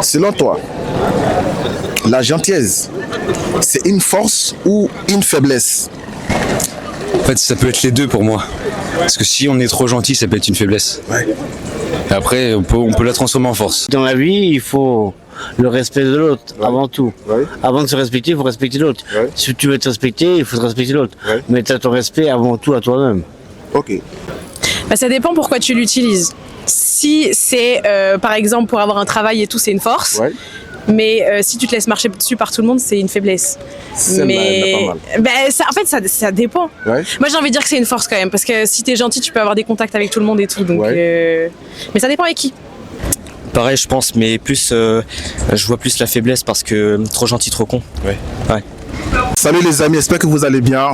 Selon toi, la gentillesse, c'est une force ou une faiblesse? En fait, ça peut être les deux pour moi. Parce que si on est trop gentil, ça peut être une faiblesse. Ouais. Et après, on peut la transformer en force. Dans la vie, il faut le respect de l'autre avant tout. Ouais. Avant de se respecter, il faut respecter l'autre. Ouais. Si tu veux te respecter, il faut te respecter l'autre. Ouais. Mais tu as ton respect avant tout à toi-même. Ok. Bah, ça dépend pourquoi tu l'utilises. Si c'est par exemple pour avoir un travail et tout, c'est une force. Ouais. Mais si tu te laisses marcher dessus par tout le monde, c'est une faiblesse. Celle-là, elle est pas mal. Bah, en fait, ça dépend. Ouais. Moi, j'ai envie de dire que c'est une force quand même, parce que si t'es gentil, tu peux avoir des contacts avec tout le monde et tout. Donc, mais ça dépend avec qui. Pareil, je pense, mais plus, je vois plus la faiblesse parce que trop gentil, trop con. Ouais. Ouais. Salut les amis, j'espère que vous allez bien.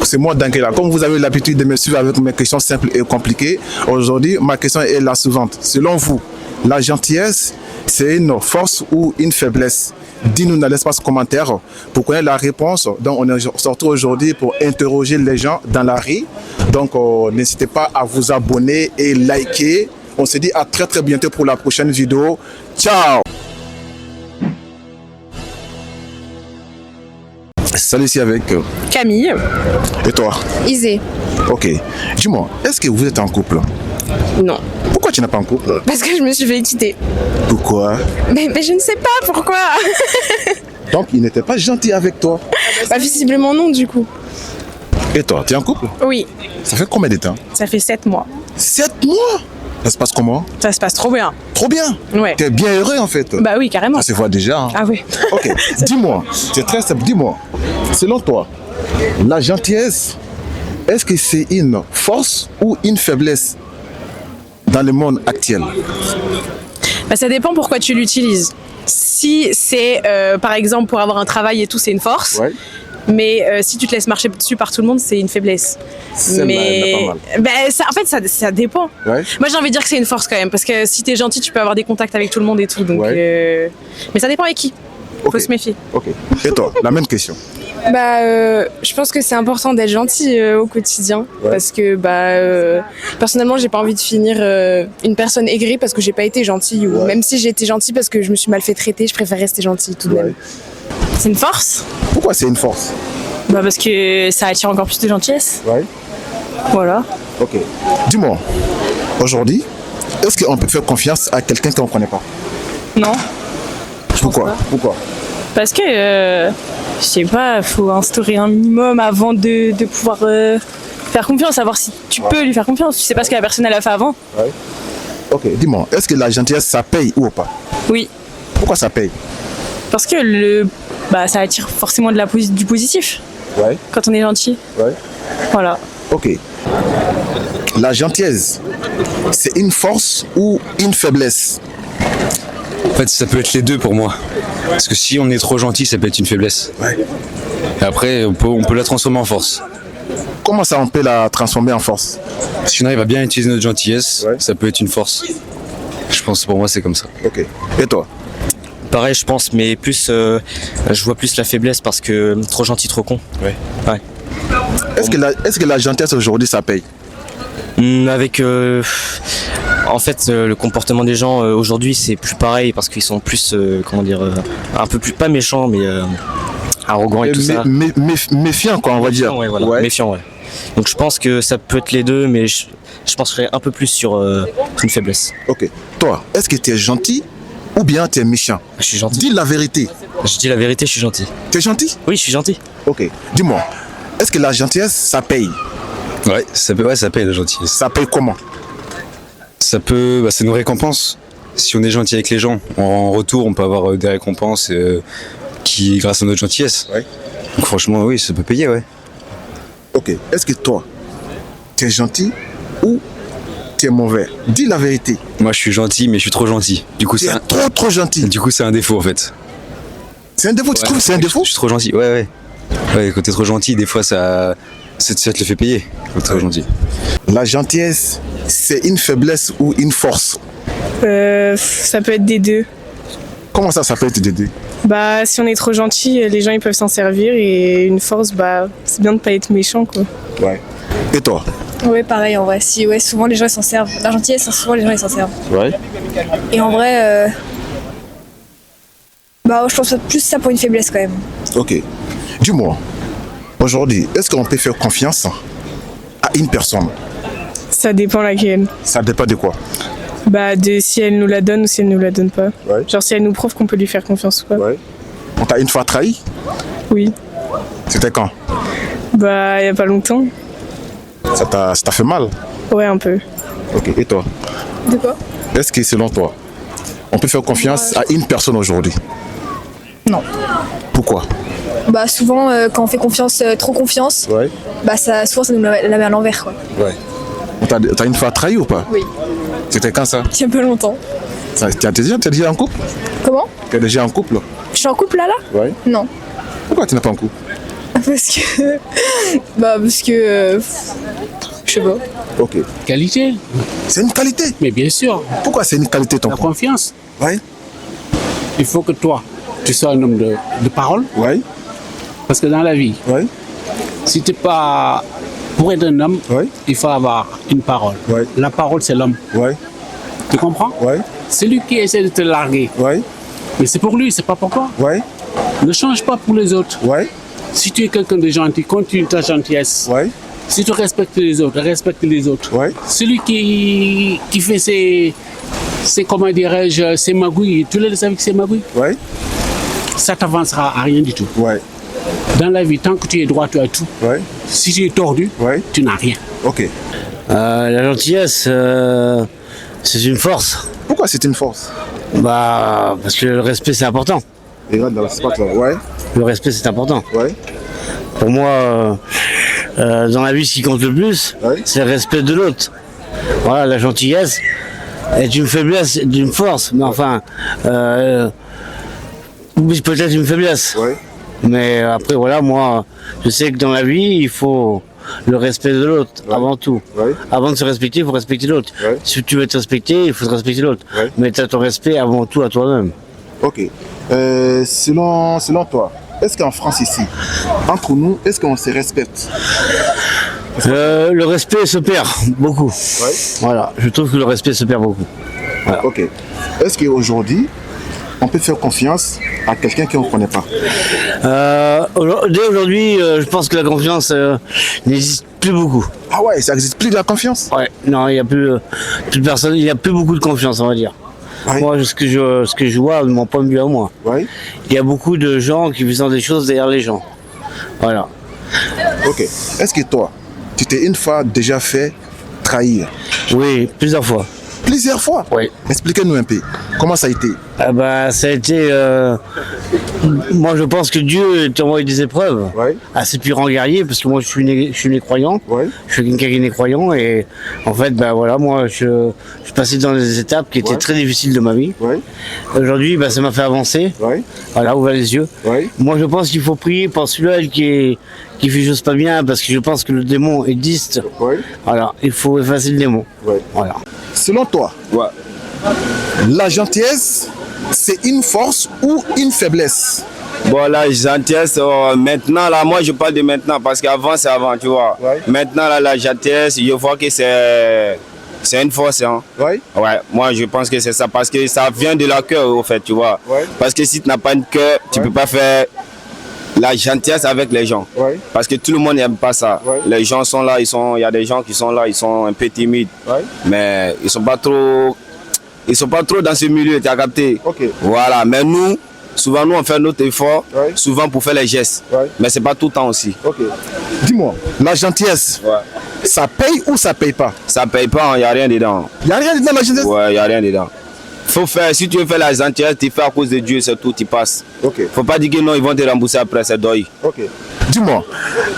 C'est moi Dankela. Comme vous avez l'habitude de me suivre avec mes questions simples et compliquées, aujourd'hui, ma question est la suivante. Selon vous, la gentillesse, c'est une force ou une faiblesse? Dis-nous dans l'espace commentaire pour connaître la réponse. Donc, on est sorti aujourd'hui pour interroger les gens dans la rue. Donc, n'hésitez pas à vous abonner et liker. On se dit à très très bientôt pour la prochaine vidéo. Ciao! Salut, ici avec Camille. et toi? Isée. Ok. Dis-moi, est-ce que vous êtes en couple? Non. Pourquoi tu n'es pas en couple? Parce que je me suis fait quitter. Pourquoi? Mais je ne sais pas pourquoi. Donc, il n'était pas gentil avec toi. Bah visiblement non du coup. Et toi, tu es en couple? Oui, Ça fait combien de temps? ça fait 7 mois. 7 mois? Ça se passe comment? Ça se passe trop bien. Trop bien. Ouais. Tu es bien heureux en fait. Bah oui, carrément. Ça se voit déjà. Hein. Ah oui. Ok, dis-moi, c'est très simple, dis-moi, selon toi, la gentillesse, est-ce que c'est une force ou une faiblesse dans le monde actuel? Bah, ça dépend pourquoi tu l'utilises. Si c'est par exemple pour avoir un travail et tout, c'est une force. Ouais. Mais si tu te laisses marcher dessus par tout le monde, c'est une faiblesse. Celle-là, elle est pas mal. Bah, en fait, ça dépend. Ouais. Moi, j'ai envie de dire que c'est une force quand même, parce que si t'es gentil, tu peux avoir des contacts avec tout le monde et tout. Donc, mais ça dépend avec qui. Faut Ok. se méfier. Ok. Et toi, la même question. Je pense que c'est important d'être gentil au quotidien. Ouais. Parce que personnellement j'ai pas envie de finir une personne aigrie parce que j'ai pas été gentille. Ou Ouais. même si j'ai été gentille parce que je me suis mal fait traiter, je préfère rester gentille tout de Ouais. même. C'est une force, Pourquoi c'est une force? bah parce que ça attire encore plus de gentillesse. Ouais. Voilà. Ok. Dis-moi, aujourd'hui, est-ce qu'on peut faire confiance à quelqu'un qu'on ne connaît pas? Non, Pourquoi? Pourquoi? parce que je sais pas, faut instaurer un minimum avant de pouvoir faire confiance, savoir si tu peux lui faire confiance. Tu sais pas ce que la personne elle a fait avant. Ouais. Ok, dis-moi, est-ce que la gentillesse ça paye ou pas? Oui, Pourquoi ça paye? parce que ça attire forcément du positif Ouais. quand on est gentil. Ouais. Voilà. Ok. La gentillesse, c'est une force ou une faiblesse? En fait, ça peut être les deux pour moi. Parce que si on est trop gentil, ça peut être une faiblesse. Ouais. Et après, on peut la transformer en force. Comment ça on peut la transformer en force? Si on arrive à bien utiliser notre gentillesse, Ouais. ça peut être une force. Je pense que pour moi, c'est comme ça. Ok. Et toi? Pareil, je pense, mais plus, je vois plus la faiblesse parce que trop gentil, trop con. Ouais. Ouais. Est-ce que la gentillesse aujourd'hui ça paye? Avec, en fait, le comportement des gens aujourd'hui, c'est plus pareil parce qu'ils sont plus, un peu plus pas méchants, mais arrogants et tout ça. Méfiant quoi on va dire. Méfiant, ouais, voilà. Ouais. Méfiant, ouais. Donc je pense que ça peut être les deux, mais je penserais un peu plus sur une faiblesse. Ok. Toi, est-ce que tu es gentil ou bien tu es méchant? Je suis gentil. Dis la vérité. Je dis la vérité, je suis gentil. Tu es gentil? Oui, je suis gentil. Ok. Dis-moi, est-ce que la gentillesse ça paye? Ouais, ça paye la gentillesse. Ça paye comment? Ça peut, c'est une récompense. Si on est gentil avec les gens, en retour, on peut avoir des récompenses qui, grâce à notre gentillesse. Ouais. Donc franchement, oui, ça peut payer, ouais. Ok. Est-ce que toi, tu es gentil ou tu es mauvais? Dis la vérité. Moi, je suis gentil, mais je suis trop gentil. Du coup, Tu es trop gentil. du coup, c'est un défaut en fait. C'est un défaut, tu trouves que c'est un défaut? Je suis trop gentil, ouais. Ouais, quand t'es trop gentil, des fois, ça te le fait payer. Quand t'es trop gentil. La gentillesse, c'est une faiblesse ou une force? Ça peut être des deux. Comment ça peut être des deux? Bah si on est trop gentil, les gens ils peuvent s'en servir et une force, c'est bien de pas être méchant quoi. Ouais. Et toi? Ouais, pareil en vrai. Si, ouais, souvent les gens ils s'en servent. La gentillesse, souvent les gens ils s'en servent. Ouais. Et en vrai, Bah, je pense plus ça pour une faiblesse quand même. Ok. Dis-moi, aujourd'hui, est-ce qu'on peut faire confiance à une personne? Ça dépend laquelle. Ça dépend de quoi? Bah, de si elle nous la donne ou si elle nous la donne pas. Ouais. Genre si elle nous prouve qu'on peut lui faire confiance ou pas. Ouais. On t'a une fois trahi? Oui. C'était quand? Bah, il y a pas longtemps. Ça t'a fait mal? Ouais, un peu. Ok. Et toi? De quoi? Est-ce que selon toi, on peut faire confiance à une personne aujourd'hui? Non. Pourquoi? Bah, souvent, quand on fait confiance, trop confiance, Ouais. bah, souvent ça nous la met à l'envers, quoi. Ouais. T'as une fois trahi ou pas? Oui. C'était quand ça? Il y a pas longtemps. T'es déjà en couple? Comment? T'es déjà en couple? Je suis en couple là? Ouais. Non. Pourquoi tu n'es pas en couple? Parce que. Bah, parce que. Je sais pas. Ok. Qualité, C'est une qualité. mais bien sûr, Pourquoi c'est une qualité ton la point? confiance. Ouais. Il faut que toi, tu sois un homme de parole, Ouais. parce que dans la vie, Ouais. si tu n'es pas. Pour être un homme, Ouais. il faut avoir une parole. Ouais. La parole, c'est l'homme. Ouais. Tu comprends? Ouais. Celui qui essaie de te larguer, Ouais. mais c'est pour lui, c'est pas pour toi. Ouais. Ne change pas pour les autres. Ouais. Si tu es quelqu'un de gentil, continue ta gentillesse. Ouais. Si tu respectes les autres, respecte les autres. Ouais. Celui qui fait ses comment dirais-je, ses magouilles, tu le sais avec ses magouilles, Ouais. ça t'avancera à rien du tout. Ouais. Dans la vie, tant que tu es droit, tu as tout. Ouais. Si tu es tordu, Ouais. tu n'as rien. Ok. La gentillesse, c'est une force. Pourquoi c'est une force? Bah, parce que le respect, c'est important. Et regarde dans le spot là. Ouais. Le respect, c'est important. Ouais. Pour moi, dans la vie, ce qui compte le plus, Ouais. c'est le respect de l'autre. Voilà, la gentillesse est une faiblesse, d'une force, mais enfin, oui, peut-être une faiblesse. Ouais. Mais après, voilà, moi, je sais que dans la vie, il faut le respect de l'autre, avant tout. Ouais. Avant de se respecter, il faut respecter l'autre. Ouais. Si tu veux te respecter, il faut te respecter l'autre. Ouais. Mais tu as ton respect avant tout à toi-même. Ok. Selon toi, est-ce qu'en France ici, entre nous, est-ce qu'on se respecte? Le respect se perd beaucoup. Ouais. Voilà, je trouve que le respect se perd beaucoup. Ok. Est-ce qu'aujourd'hui, on peut faire confiance à quelqu'un qu'on ne connaît pas? Dès aujourd'hui, je pense que la confiance n'existe plus beaucoup. Ah ouais, ça n'existe plus de la confiance? Ouais, non, il n'y a plus de personne, il n'y a plus beaucoup de confiance, on va dire. Ouais. Moi, ce que je vois de mon point de vue à moi, Ouais. il y a beaucoup de gens qui font des choses derrière les gens. Voilà. Ok. Est-ce que toi, tu t'es une fois déjà fait trahir? Oui, plusieurs fois. Plusieurs fois? Oui. Expliquez-nous un peu. Comment ça a été? Ah bah, ça a été. Moi, je pense que Dieu t'a envoyé des épreuves. Ouais. Assez puissant guerrier, parce que moi, je suis né croyant. Ouais. Je suis quelqu'un qui est né croyant, et en fait, bah voilà, moi, je passais dans des étapes qui étaient Ouais. très difficiles de ma vie. Ouais. Aujourd'hui, bah, ça m'a fait avancer. Ouais. Voilà, ouvert les yeux. Ouais. Moi, je pense qu'il faut prier pour celui-là qui fait chose pas bien, parce que je pense que le démon existe. Ouais. Voilà, il faut effacer le démon. Ouais. Voilà. Selon toi, Ouais. la gentillesse, c'est une force ou une faiblesse? Bon, la gentillesse, maintenant, là, moi je parle de maintenant parce qu'avant c'est avant, tu vois. Ouais. Maintenant, là, la gentillesse, je vois que c'est une force. Hein. Ouais. Ouais, moi je pense que c'est ça parce que ça vient de la cœur, au fait, tu vois. Ouais. Parce que si tu n'as pas de cœur, tu peux pas faire la gentillesse avec les gens. Ouais. Parce que tout le monde n'aime pas ça. Ouais. Les gens sont là, il y a des gens qui sont là, ils sont un peu timides. Ouais. Mais ils sont pas trop dans ce milieu, tu as capté. Ok. Voilà, mais nous, souvent nous on fait notre effort, Ouais. souvent pour faire les gestes. Ouais. Mais c'est pas tout le temps aussi. Ok. Dis-moi, la gentillesse, Ouais. ça paye ou ça paye pas? Ça paye pas, il n'y a rien dedans. Il n'y a rien dedans la gentillesse? Ouais, il n'y a rien dedans. Faut faire, si tu veux faire la gentillesse, tu fais à cause de Dieu, c'est tout, tu passes. Ok. Faut pas dire que non, ils vont te rembourser après, c'est deuil. Ok. Dis-moi,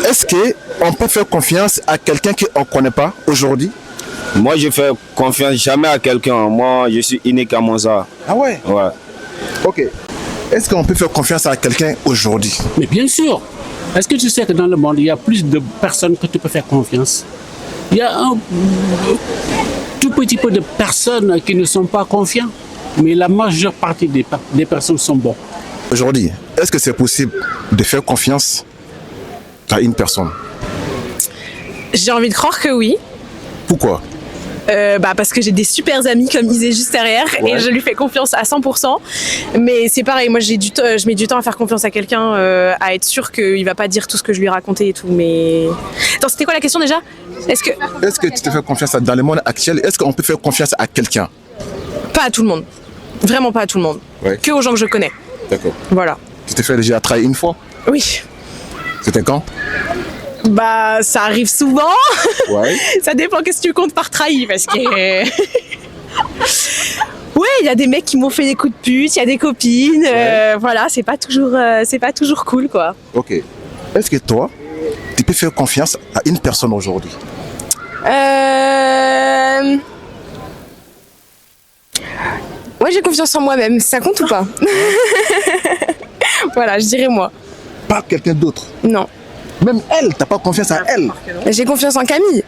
est-ce qu'on peut faire confiance à quelqu'un qu'on ne connaît pas aujourd'hui? Moi, je fais confiance jamais à quelqu'un. Moi, je suis unique à mon ça. Ah ouais? Ouais. Ok. Est-ce qu'on peut faire confiance à quelqu'un aujourd'hui? Mais bien sûr, est-ce que tu sais que dans le monde, il y a plus de personnes que tu peux faire confiance? Il y a un tout petit peu de personnes qui ne sont pas confiants, mais la majeure partie des personnes sont bonnes. Aujourd'hui, est-ce que c'est possible de faire confiance à une personne? J'ai envie de croire que oui. Pourquoi? Parce que j'ai des super amis comme Isée juste derrière et je lui fais confiance à 100%. Mais c'est pareil, moi je mets du temps à faire confiance à quelqu'un, à être sûr qu'il va pas dire tout ce que je lui ai raconté et tout. Mais attends, c'était quoi la question déjà? Est-ce que tu te fais confiance dans le monde actuel? Est-ce qu'on peut faire confiance à quelqu'un? Pas à tout le monde, vraiment pas à tout le monde, que aux gens que je connais. D'accord. Voilà. Tu t'es fait déjà trahir une fois? Oui. C'était quand? Ça arrive souvent. Ouais. Ça dépend qu'est-ce que tu comptes par trahi parce que ouais, il y a des mecs qui m'ont fait des coups de pute, il y a des copines, voilà, c'est pas toujours cool quoi. Ok. Est-ce que toi, tu peux faire confiance à une personne aujourd'hui? Ouais, j'ai confiance en moi-même, ça compte ou pas? Voilà, je dirais moi. Pas quelqu'un d'autre? Non. Même elle, t'as pas confiance à elle? J'ai confiance en Camille.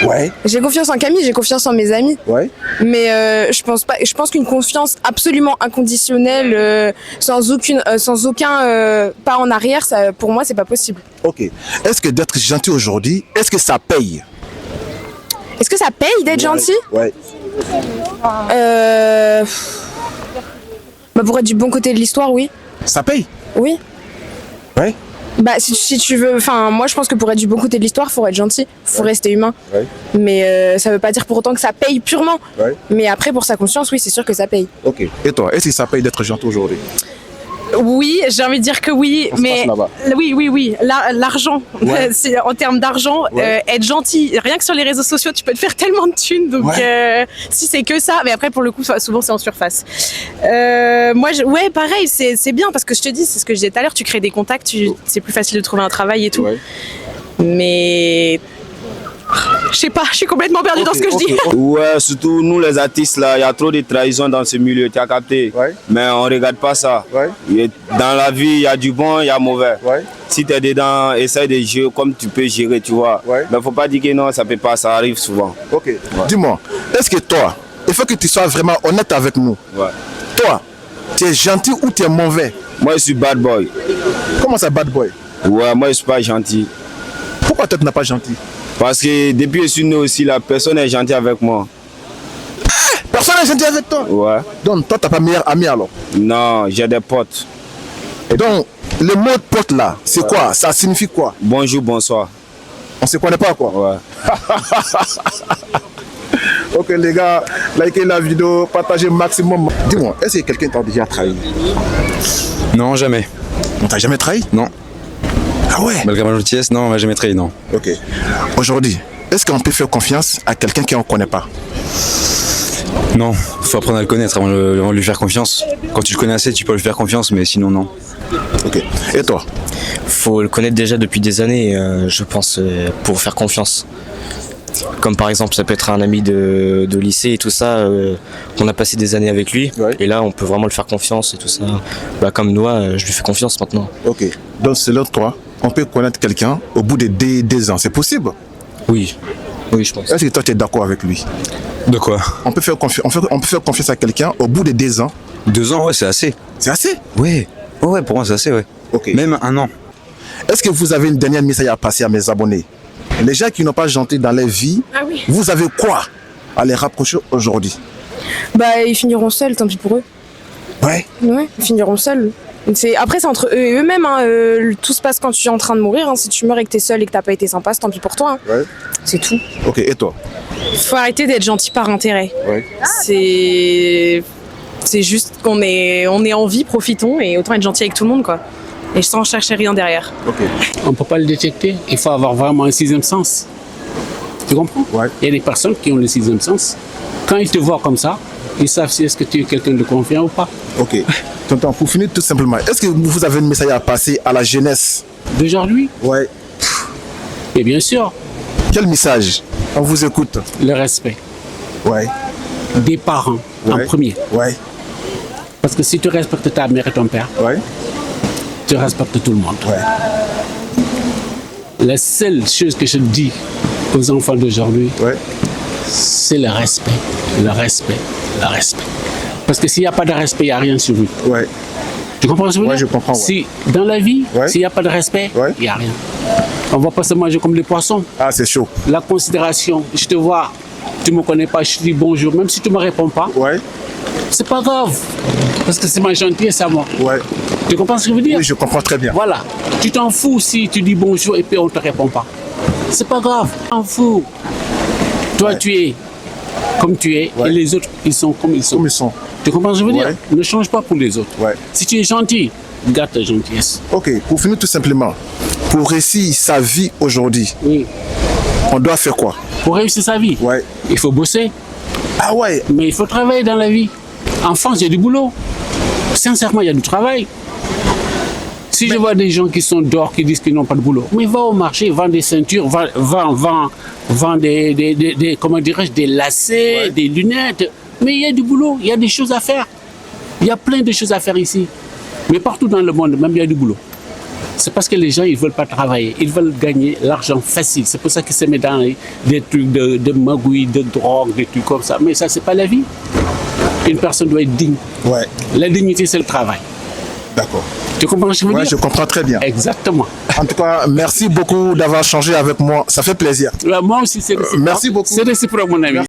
Ouais. J'ai confiance en Camille, j'ai confiance en mes amis. Ouais. Mais je pense qu'une confiance absolument inconditionnelle, sans aucun pas en arrière, ça, pour moi, c'est pas possible. Ok. Est-ce que d'être gentil aujourd'hui, est-ce que ça paye? Est-ce que ça paye d'être gentil? Ouais. Pour être du bon côté de l'histoire, oui. Ça paye? Oui. Ouais. Si tu veux, moi je pense que pour être du bon côté de l'histoire, faut être gentil, faut rester humain. Ouais. Mais ça veut pas dire pour autant que ça paye purement. Ouais. Mais après, pour sa conscience, oui, c'est sûr que ça paye. Ok. Et toi, est-ce que ça paye d'être gentil aujourd'hui? Oui, j'ai envie de dire que oui, On se passe là-bas. oui. L'argent, Ouais. c'est en termes d'argent, être gentil. Rien que sur les réseaux sociaux, tu peux te faire tellement de thunes. Donc, si c'est que ça, mais après pour le coup, souvent c'est en surface. Pareil, c'est bien parce que je te dis, c'est ce que je disais tout à l'heure. Tu crées des contacts, c'est plus facile de trouver un travail et tout. Ouais. Mais je sais pas, je suis complètement perdue dans ce que je dis. Ouais, surtout nous les artistes là, il y a trop de trahison dans ce milieu, tu as capté. Ouais. Mais on regarde pas ça. Ouais. Dans la vie, il y a du bon, il y a mauvais. Ouais. Si tu es dedans, essaye de gérer comme tu peux gérer, tu vois. Ouais. Mais faut pas dire que non, ça peut pas, ça arrive souvent. Ok. Dis-moi, est-ce que toi, il faut que tu sois vraiment honnête avec nous. Ouais. Toi, tu es gentil ou tu es mauvais? Moi, je suis bad boy. Comment ça, bad boy? Ouais, moi, je suis pas gentil. Pourquoi toi, tu n'es pas gentil? Parce que depuis que je suis né aussi, la personne est gentille avec moi. Personne n'est gentil avec toi? Ouais. Donc, toi, tu n'as pas meilleur ami alors? Non, j'ai des potes. Et donc, le mot de pote là, c'est quoi? Ça signifie quoi? Bonjour, bonsoir. On se connaît pas quoi? Ouais. Ok les gars, likez la vidéo, partagez maximum. Dis-moi, est-ce que quelqu'un t'a déjà trahi? Non, jamais. On t'a jamais trahi? Non. Ah ouais? Malgré ma gentillesse, non, on m'a jamais trahi, non. Ok. Aujourd'hui, est-ce qu'on peut faire confiance à quelqu'un qu'on ne connaît pas? Non, faut apprendre à le connaître avant de lui faire confiance. Quand tu le connais assez, tu peux lui faire confiance, mais sinon, non. Ok. Et toi? Faut le connaître déjà depuis des années, je pense, pour faire confiance. Comme par exemple, ça peut être un ami de lycée et tout ça, on a passé des années avec lui, et là on peut vraiment le faire confiance et tout ça. Comme Noah, je lui fais confiance maintenant. Ok. Donc selon toi, on peut connaître quelqu'un au bout de 2 ans, c'est possible? Oui, je pense. Est-ce que toi tu es d'accord avec lui? De quoi? On peut faire confiance à quelqu'un au bout de 2 ans. 2 ans, ouais, c'est assez. C'est assez? Ouais, pour moi c'est assez, ouais. Ok. Même 1 an. Est-ce que vous avez une dernière message à passer à mes abonnés? Les gens qui n'ont pas gentil dans leur vie, vous avez quoi à les rapprocher aujourd'hui? Ils finiront seuls, tant pis pour eux. Ouais. Ouais, ils finiront seuls. Après, c'est entre eux et eux-mêmes. Tout se passe quand tu es en train de mourir. Si tu meurs et que tu es seul et que tu n'as pas été sympa, c'est tant pis pour toi. Ouais. C'est tout. Ok, et toi? Faut arrêter d'être gentil par intérêt. Ouais. C'est juste qu'on est en vie, profitons et autant être gentil avec tout le monde quoi. Et sans chercher rien derrière. Ok. On ne peut pas le détecter. Il faut avoir vraiment un sixième sens. Tu comprends? Ouais. Il y a des personnes qui ont le sixième sens. Quand ils te voient comme ça, ils savent si est-ce que tu es quelqu'un de confiant ou pas. Ok. Tonton, pour finir tout simplement, est-ce que vous avez un message à passer à la jeunesse? D'aujourd'hui? Ouais. Et bien sûr. Quel message? On vous écoute. Le respect. Ouais. Des parents en premier. Ouais. Parce que si tu respectes ta mère et ton père, ouais, tu respectes tout le monde. Ouais. La seule chose que je dis aux enfants d'aujourd'hui, ouais, c'est le respect. Le respect. Le respect. Parce que s'il n'y a pas de respect, il n'y a rien sur lui. Ouais. Tu comprends ce que je veux dire? Ouais, je comprends. Ouais. Si, dans la vie, s'il n'y a pas de respect, il n'y a rien. On ne va pas se manger comme les poissons. Ah, c'est chaud. La considération, je te vois tu me connais pas, je te dis bonjour, même si tu me réponds pas, Ouais, c'est pas grave. Parce que c'est ma gentillesse à moi. ouais. Tu comprends ce que je veux dire? Oui, je comprends très bien. Voilà. Tu t'en fous si tu dis bonjour et puis on te répond pas. C'est pas grave. T'en fous. Toi, tu es comme tu es et les autres, ils sont comme ils sont. Comme ils sont. Tu comprends ce que je veux dire? Ouais. Ne change pas pour les autres. Ouais. Si tu es gentil, garde ta gentillesse. Ok, pour finir tout simplement, pour réussir sa vie aujourd'hui, Oui. on doit faire quoi? Pour réussir sa vie, Ouais. il faut bosser. Ah ouais, Mais il faut travailler dans la vie. En France, il y a du boulot. Sincèrement, il y a du travail. Si je vois des gens qui sont dehors, qui disent qu'ils n'ont pas de boulot, mais va au marché, vends des ceintures, vends des comment dirais-je, des lacets, des lunettes. Mais il y a du boulot, il y a des choses à faire. Il y a plein de choses à faire ici. Mais partout dans le monde, même il y a du boulot. C'est parce que les gens, ils ne veulent pas travailler. Ils veulent gagner l'argent facile. C'est pour ça qu'ils se mettent dans des trucs de magouille, de drogue, des trucs comme ça. Mais ça, c'est pas la vie. Une personne doit être digne. ouais, La dignité, c'est le travail. d'accord. Tu comprends ce que je veux Ouais, dire? je comprends très bien. Exactement. En tout cas, merci beaucoup d'avoir changé avec moi. Ça fait plaisir. Moi aussi, c'est réciproque. Merci beaucoup. C'est réciproque, mon ami.